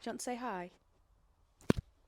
you want to say hi?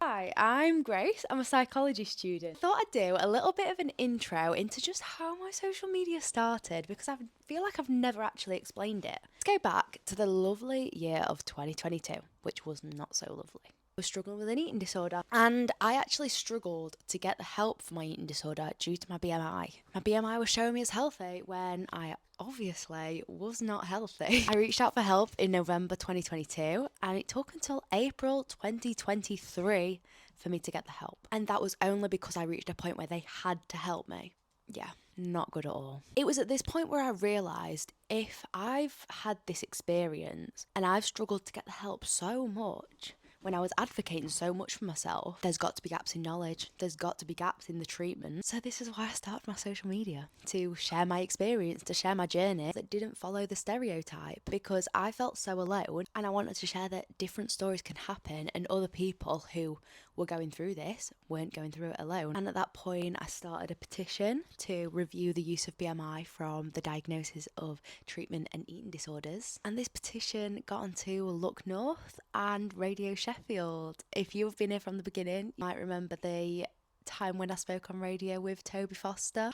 Hi, I'm Grace. I'm a psychology student. Thought I'd do a little bit of an intro into just how my social media started because I feel like I've never actually explained it. Let's go back to the lovely year of 2022, which was not so lovely. I was struggling with an eating disorder, and I actually struggled to get the help for my eating disorder due to my BMI. My BMI was showing me as healthy when I obviously was not healthy. I reached out for help in November 2022, and it took until April 2023 for me to get the help. And that was only because I reached a point where they had to help me. Yeah, not good at all. It was at this point where I realised if I've had this experience and I've struggled to get the help so much, when I was advocating so much for myself, there's got to be gaps in knowledge, there's got to be gaps in the treatment. So this is why I started my social media, to share my experience, to share my journey that didn't follow the stereotype, because I felt so alone and I wanted to share that different stories can happen and other people who were going through this weren't going through it alone. And at that point I started a petition to review the use of BMI from the Diagnosis of Treatment and Eating Disorders, and this petition got onto Look North and Radio Sheffield. If you've been here from the beginning, you might remember the time when I spoke on radio with Toby Foster.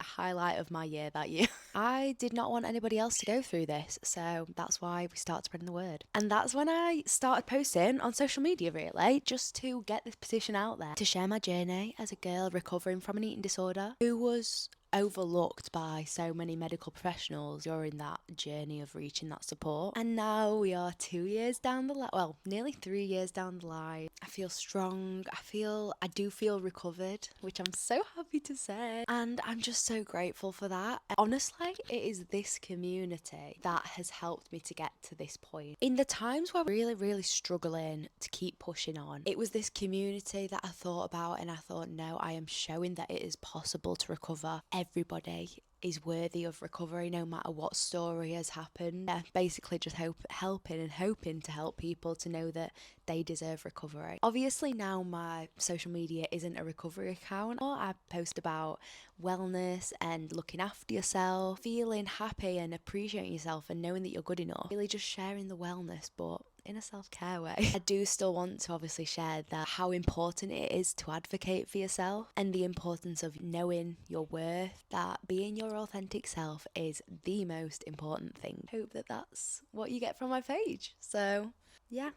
A highlight of my year that year. I did not want anybody else to go through this, so that's why we started spreading the word. And that's when I started posting on social media, really, just to get this petition out there, to share my journey as a girl recovering from an eating disorder who was overlooked by so many medical professionals during that journey of reaching that support. And now we are 2 years down the line, well, nearly 3 years down the line. I feel strong. I do feel recovered, which I'm so happy to say. And I'm just so grateful for that. Honestly, it is this community that has helped me to get to this point. In the times where I'm really, really struggling to keep pushing on, it was this community that I thought about, and I thought, no, I am showing that it is possible to recover. Everybody is worthy of recovery no matter what story has happened. Yeah, basically just helping and hoping to help people to know that they deserve recovery. Obviously now my social media isn't a recovery account. I post about wellness and looking after yourself, feeling happy and appreciating yourself and knowing that you're good enough. Really just sharing the wellness, but in a self-care way. I do still want to obviously share that how important it is to advocate for yourself and the importance of knowing your worth, that being your authentic self is the most important thing. Hope that that's what you get from my page. So yeah.